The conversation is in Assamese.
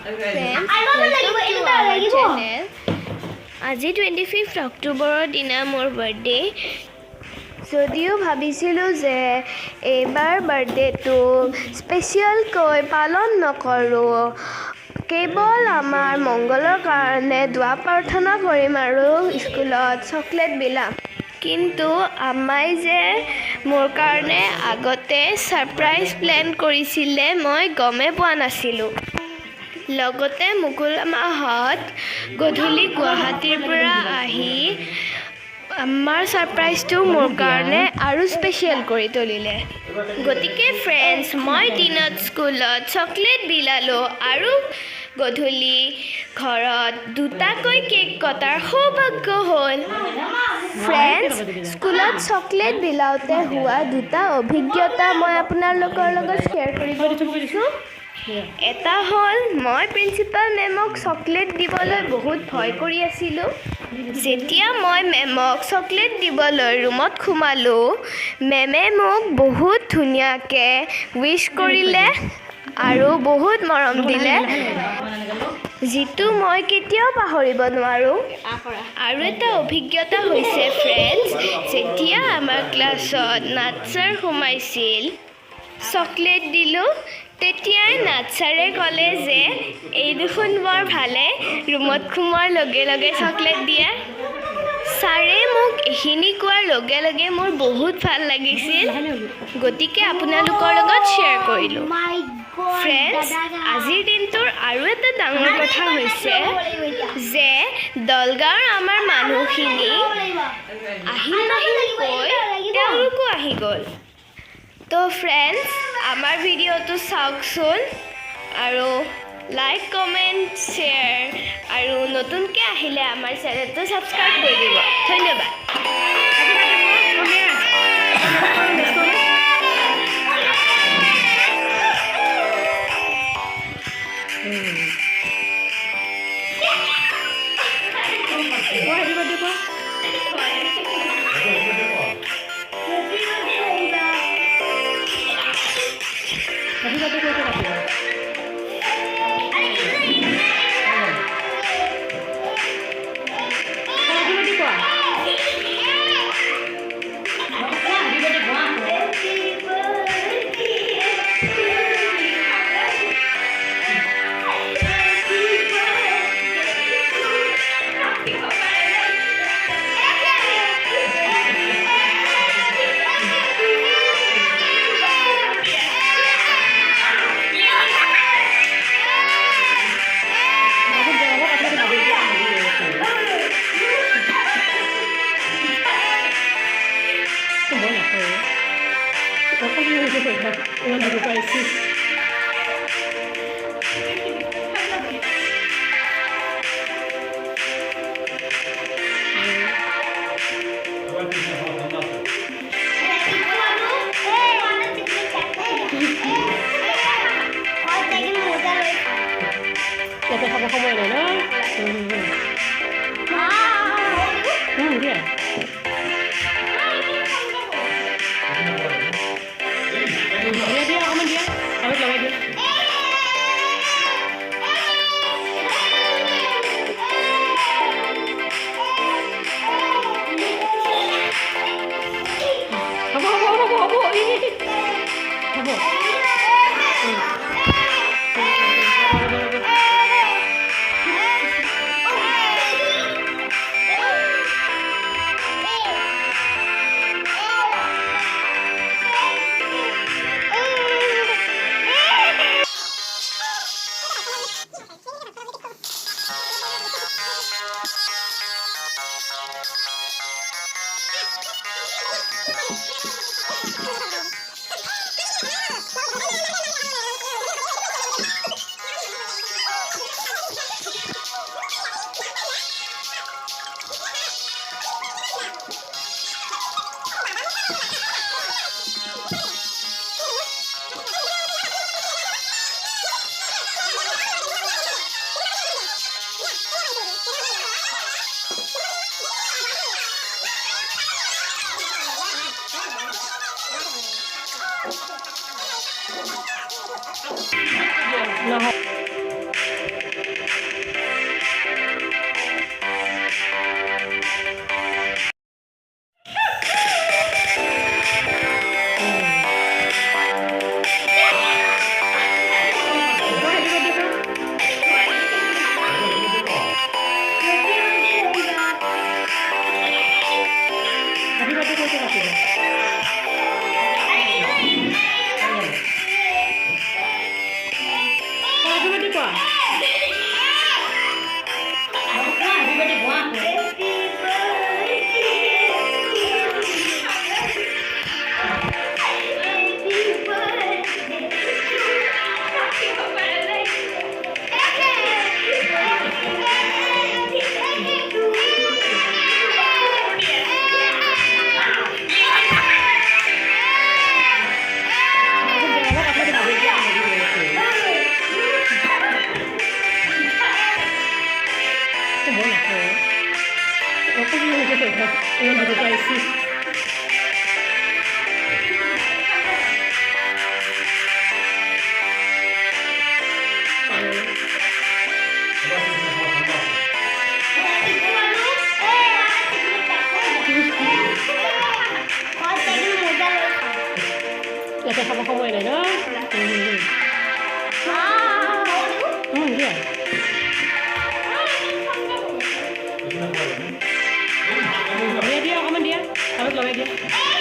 Friends, welcome to our channel. আজি 25 অক্টোবৰৰ দিনা মোৰ বাৰ্থডে যদিও ভাবিছিলোঁ যে এইবাৰ বাৰ্থডেটো স্পেচিয়েলকৈ পালন নকৰোঁ কেৱল আমাৰ মংগলৰ কাৰণে দোৱা প্ৰাৰ্থনা কৰিম আৰু স্কুলত চকলেট বিলাম কিন্তু আম্মাই যে মোৰ কাৰণে আগতে সাৰপ্ৰাইজ প্ল্যান কৰিছিলে মই গমে পোৱা নাছিলোঁ লগতে মুকুলমাহত গধূলি গুৱাহাটীৰ পৰা আহি আমাৰ সাৰপ্ৰাইজটো মোৰ কাৰণে আৰু স্পেচিয়েল কৰি তুলিলে গতিকে ফ্ৰেণ্ডছ মই দিনত স্কুলত চকলেট বিলালো আৰু গধূলি ঘৰত দুটাকৈ কেক কটাৰ সৌভাগ্য হ'ল ফ্ৰেণ্ডছ স্কুলত চকলেট বিলাওঁতে হোৱা দুটা অভিজ্ঞতা মই আপোনালোকৰ লগত শ্বেয়াৰ কৰিব বিচাৰিছোঁ এটা হ'ল মই প্ৰিন্সিপাল মেমক চকলেট দিবলৈ বহুত ভয় কৰি আছিলোঁ যেতিয়া মই মেমক চকলেট দিবলৈ ৰুমত সোমালোঁ মেমে মোক বহুত ধুনীয়াকৈ উইশ কৰিলে আৰু বহুত মৰম দিলে যিটো মই কেতিয়াও পাহৰিব নোৱাৰোঁ আৰু এটা অভিজ্ঞতা হৈছে ফ্ৰেণ্ডছ যেতিয়া আমাৰ ক্লাছত নাথ ছাৰ সোমাইছিল চকলেট দিলোঁ তেতিয়াই নাথ ছাৰে ক'লে যে এই দেখোন বৰ ভালে ৰুমত সোমোৱাৰ লগে লগে চকলেট দিয়ে ছাৰে মোক এইখিনি কোৱাৰ লগে লগে মোৰ বহুত ভাল লাগিছিল গতিকে আপোনালোকৰ লগত শ্বেয়াৰ কৰিলোঁ ফ্ৰেণ্ডছ আজিৰ দিনটোৰ আৰু এটা ডাঙৰ কথা হৈছে যে দলগাঁৱৰ আমাৰ মানুহখিনি আহিল নাহিল কৈ তেওঁলোকো আহি গ'ল তো ফ্ৰেণ্ডছ আমাৰ ভিডিঅ'টো চাওকচোন আৰু লাইক কমেণ্ট শ্বেয়াৰ আৰু নতুনকৈ আহিলে আমাৰ চেনেলটো ছাবস্ক্ৰাইব কৰি দিব ধন্যবাদ Kita sama kamu ini, no? Dia. Dia, kamu dia. Ambil lagi dia. Kamu ini. Kamu. No. ইমান দূৰত আহিছে ইয়াতে খাব সময় নাই ন দিয়া দিয়া অকণমান দিয়া আৰু লগাই দিয়া